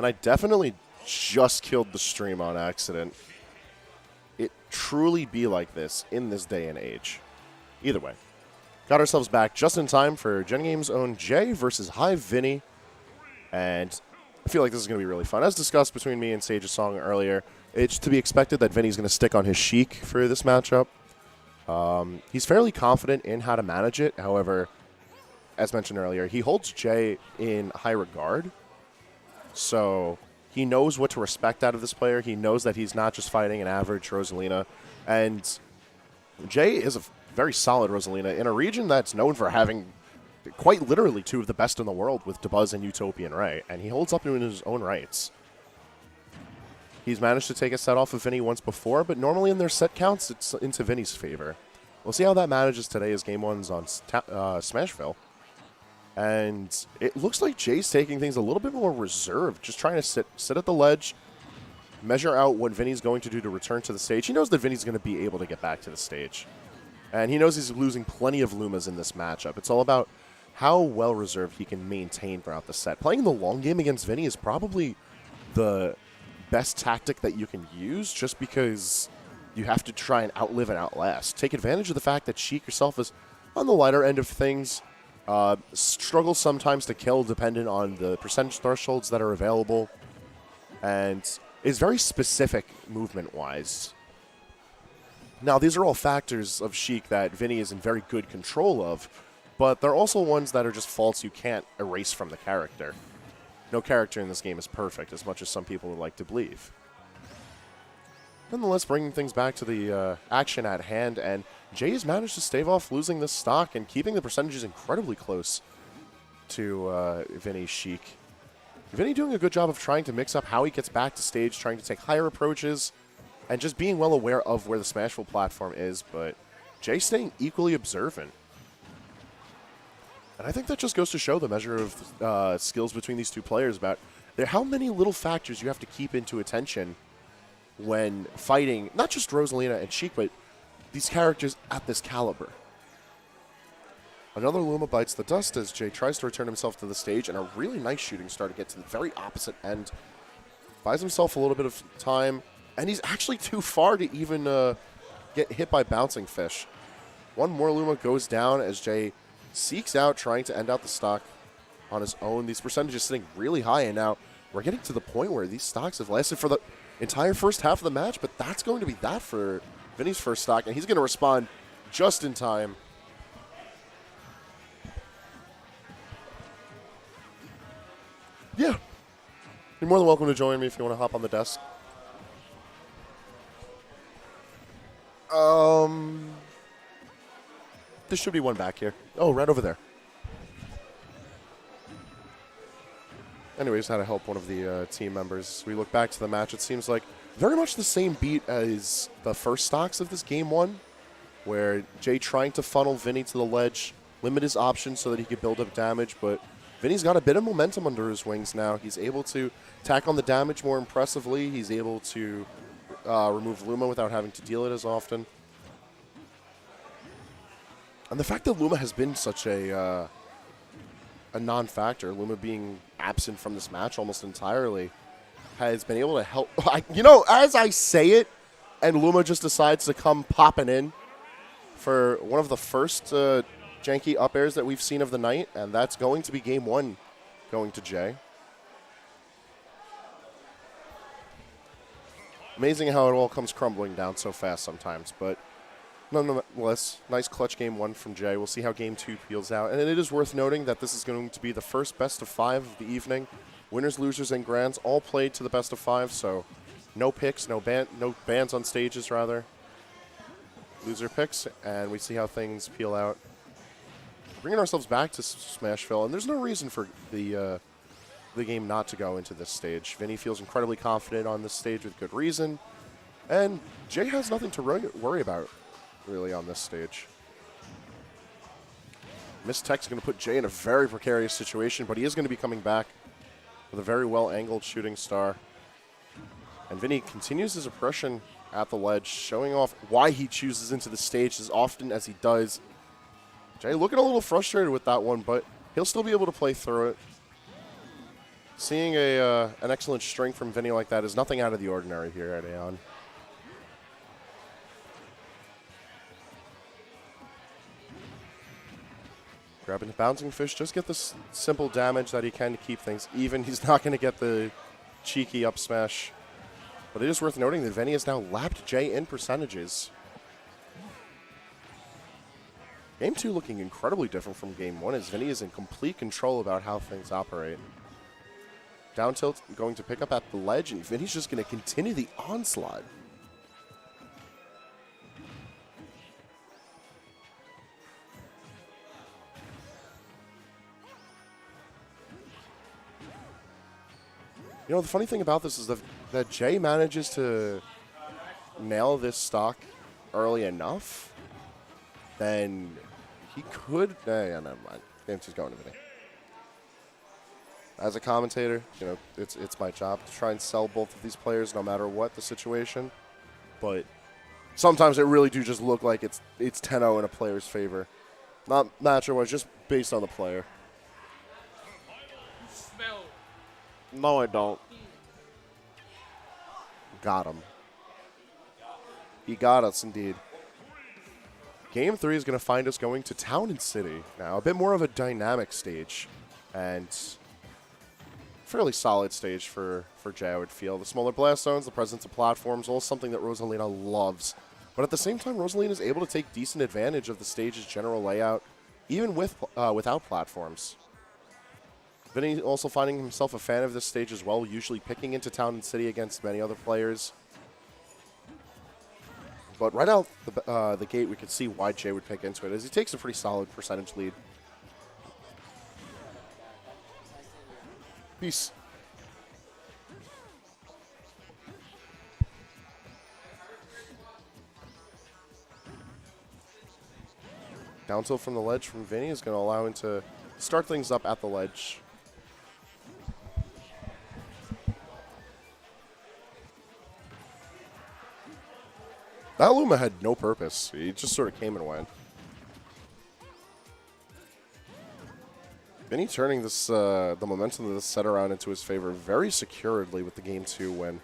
And I definitely just killed the stream on accident. It truly be like this in this day and age. Either way. Got ourselves back just in time for Gen Game's own Jay versus Hive Vinnie. And I feel like this is going to be really fun. As discussed between me and Sage's Song earlier, it's to be expected that Vinnie's going to stick on his Sheik for this matchup. He's fairly confident in how to manage it. However, as mentioned earlier, he holds Jay in high regard. So he knows what to respect out of this player. He knows that he's not just fighting an average Rosalina. And Jay is a very solid Rosalina in a region that's known for having quite literally two of the best in the world with Dabuz and Utopian Ray. And he holds up to in his own rights. He's managed to take a set off of Vinnie once before, but normally in their set counts, it's into Vinnie's favor. We'll see how that manages today as Game 1's on Smashville. And it looks like Jay's taking things a little bit more reserved, just trying to sit at the ledge, measure out what Vinnie's going to do to return to the stage. He knows that Vinnie's going to be able to get back to the stage. And he knows he's losing plenty of Lumas in this matchup. It's all about how well reserved he can maintain throughout the set. Playing the long game against Vinnie is probably the best tactic that you can use, just because you have to try and outlive and outlast. Take advantage of the fact that Sheik herself is on the lighter end of things. Struggles sometimes to kill dependent on the percentage thresholds that are available, and is very specific movement-wise. Now, these are all factors of Sheik that Vinnie is in very good control of, but they're also ones that are just faults you can't erase from the character. No character in this game is perfect, as much as some people would like to believe. Nonetheless, bringing things back to the action at hand, and Jay has managed to stave off losing this stock and keeping the percentages incredibly close to Vinnie's Sheik. Vinnie doing a good job of trying to mix up how he gets back to stage, trying to take higher approaches, and just being well aware of where the Smashville platform is, but Jay staying equally observant. And I think that just goes to show the measure of skills between these two players about how many little factors you have to keep into attention when fighting not just Rosalina and Sheik, but these characters at this caliber. Another Luma bites the dust as Jay tries to return himself to the stage, and a really nice shooting star to get to the very opposite end. Buys himself a little bit of time, and he's actually too far to even get hit by Bouncing Fish. One more Luma goes down as Jay seeks out trying to end out the stock on his own. These percentages sitting really high, and now we're getting to the point where these stocks have lasted for the entire first half of the match, but that's going to be that for Vinnie's first stock, and he's going to respond just in time. Yeah. You're more than welcome to join me if you want to hop on the desk. There should be one back here. Oh, right over there. Anyways, how to help one of the team members. We look back to the match. It seems like very much the same beat as the first stocks of this game one, where Jay trying to funnel Vinnie to the ledge, limit his options so that he could build up damage, but Vinnie's got a bit of momentum under his wings now. He's able to tack on the damage more impressively. He's able to remove Luma without having to deal it as often. And the fact that Luma has been such a non-factor, Luma being absent from this match almost entirely, has been able to help. As I say it, and Luma just decides to come popping in for one of the first janky up airs that we've seen of the night, and that's going to be game one going to Jay. Amazing how it all comes crumbling down so fast sometimes, but nonetheless, nice clutch game one from Jay. We'll see how game two peels out. And it is worth noting that this is going to be the first best of 5 of the evening. Winners, losers, and grands all played to the best of 5, so no picks, no bans on stages, rather. Loser picks, and we see how things peel out. Bringing ourselves back to Smashville, and there's no reason for the game not to go into this stage. Vinnie feels incredibly confident on this stage with good reason, and Jay has nothing to worry about really on this stage. Miss Tech's going to put Jay in a very precarious situation, but he is going to be coming back with a very well-angled shooting star. And Vinnie continues his oppression at the ledge, showing off why he chooses into the stage as often as he does. Jay looking a little frustrated with that one, but he'll still be able to play through it. Seeing an excellent string from Vinnie like that is nothing out of the ordinary here at AON. Grabbing the bouncing fish, just get this simple damage that he can to keep things even. He's not going to get the cheeky up smash. But it is worth noting that Vinnie has now lapped Jay in percentages. Game 2 looking incredibly different from Game 1 as Vinnie is in complete control about how things operate. Down tilt going to pick up at the ledge, and Vinnie's just going to continue the onslaught. You know, the funny thing about this is that Jay manages to nail this stock early enough, then he could... yeah, never mind. Game 2's going to Vinnie. As a commentator, you know, it's my job to try and sell both of these players no matter what the situation. But sometimes it really do just look like it's 10-0 in a player's favor. Not matchup-wise, just based on the player. No, I don't. Got him. He got us, indeed. Game 3 is going to find us going to Town and City. Now, a bit more of a dynamic stage. And fairly solid stage for Jay, I would feel. The smaller blast zones, the presence of platforms, all something that Rosalina loves. But at the same time, Rosalina is able to take decent advantage of the stage's general layout, even without platforms. Vinnie also finding himself a fan of this stage as well, usually picking into Town and City against many other players. But right out the gate, we could see why Jay would pick into it, as he takes a pretty solid percentage lead. Peace. Down tilt from the ledge from Vinnie is going to allow him to start things up at the ledge. That Luma had no purpose. He just sort of came and went. Vinnie turning this the momentum of this set around into his favor very securedly with the Game 2 win.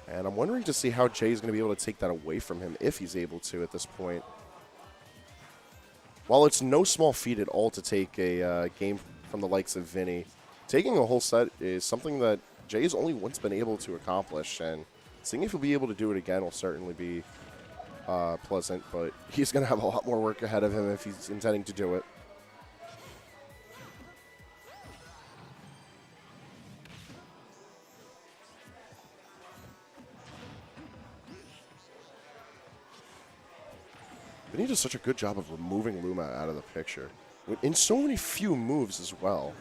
And I'm wondering to see how Jay's going to be able to take that away from him, if he's able to at this point. While it's no small feat at all to take a game from the likes of Vinnie, taking a whole set is something that Jay's only once been able to accomplish, and seeing if he'll be able to do it again will certainly be pleasant, but he's going to have a lot more work ahead of him if he's intending to do it. Vinnie does such a good job of removing Luma out of the picture, in so many few moves as well.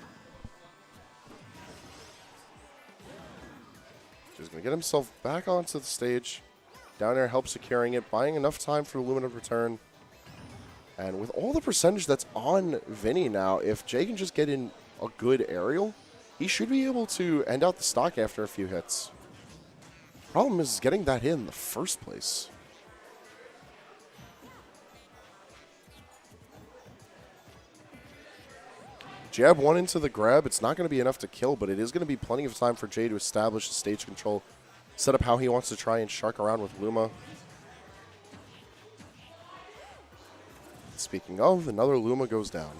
He's going to get himself back onto the stage. Down there, help securing it, buying enough time for Luma to return. And with all the percentage that's on Vinnie now, if Jay can just get in a good aerial, he should be able to end out the stock after a few hits. Problem is getting that hit in the first place. Jab one into the grab. It's not going to be enough to kill, but it is going to be plenty of time for Jay to establish the stage control, set up how he wants to try and shark around with Luma. Speaking of, another Luma goes down.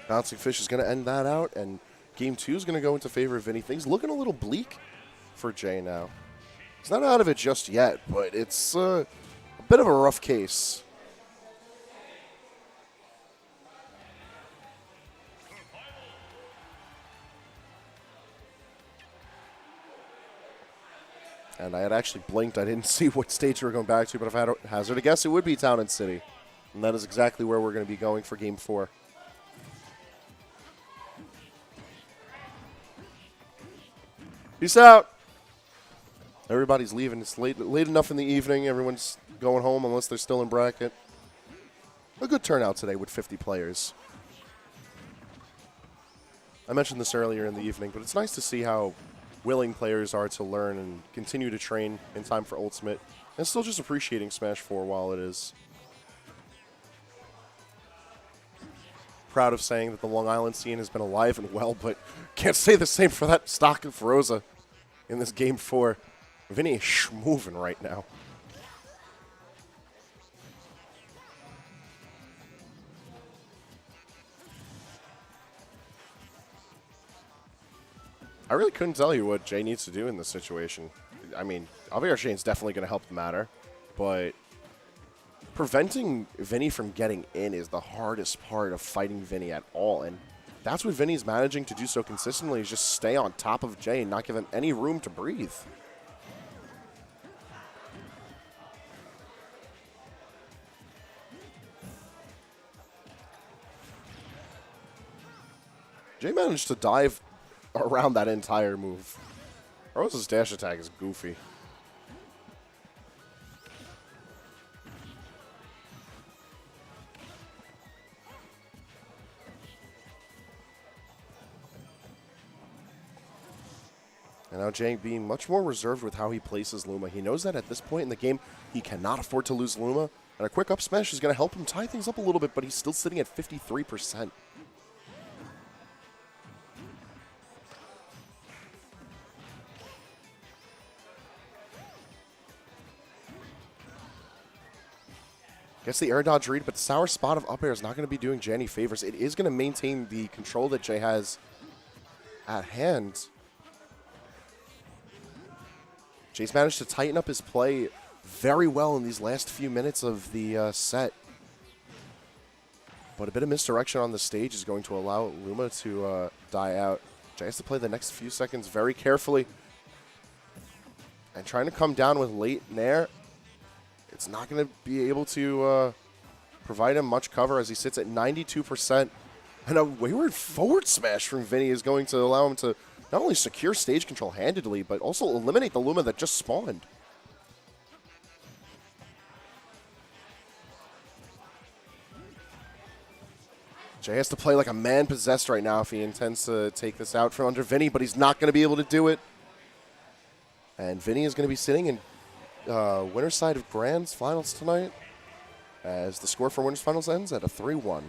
Bouncing Fish is going to end that out, and Game 2 is going to go into favor of Vinnie. Things looking a little bleak for Jay now. He's not out of it just yet, but it's a bit of a rough case. And I had actually blinked. I didn't see what stage we were going back to, but if I had to hazard a guess, it would be Town and City. And that is exactly where we're going to be going for Game 4. Peace out. Everybody's leaving. It's late enough in the evening. Everyone's going home unless they're still in bracket. A good turnout today with 50 players. I mentioned this earlier in the evening, but it's nice to see how willing players are to learn and continue to train in time for Ultimate. And still just appreciating Smash 4 while it is. Proud of saying that the Long Island scene has been alive and well, but can't say the same for that stock of Rosa in this Game 4. Vinnie is schmoving right now. I really couldn't tell you what Jay needs to do in this situation. I mean, Alvear Chain's definitely going to help the matter, but preventing Vinnie from getting in is the hardest part of fighting Vinnie at all, and that's what Vinnie's managing to do so consistently, is just stay on top of Jay and not give him any room to breathe. Jay managed to dive around that entire move. Rosa's dash attack is goofy. And now Jay being much more reserved with how he places Luma. He knows that at this point in the game, he cannot afford to lose Luma. And a quick up smash is going to help him tie things up a little bit, but he's still sitting at 53%. Gets the air dodge read, but the sour spot of up air is not going to be doing Jay any favors. It is going to maintain the control that Jay has at hand. Jay's managed to tighten up his play very well in these last few minutes of the set. But a bit of misdirection on the stage is going to allow Luma to die out. Jay has to play the next few seconds very carefully. And trying to come down with late nair. It's not going to be able to provide him much cover as he sits at 92%. And a wayward forward smash from Vinnie is going to allow him to not only secure stage control handedly, but also eliminate the Luma that just spawned. Jay has to play like a man possessed right now if he intends to take this out from under Vinnie, but he's not going to be able to do it. And Vinnie is going to be sitting in winner's side of Grand's finals tonight as the score for winner's finals ends at a 3-1.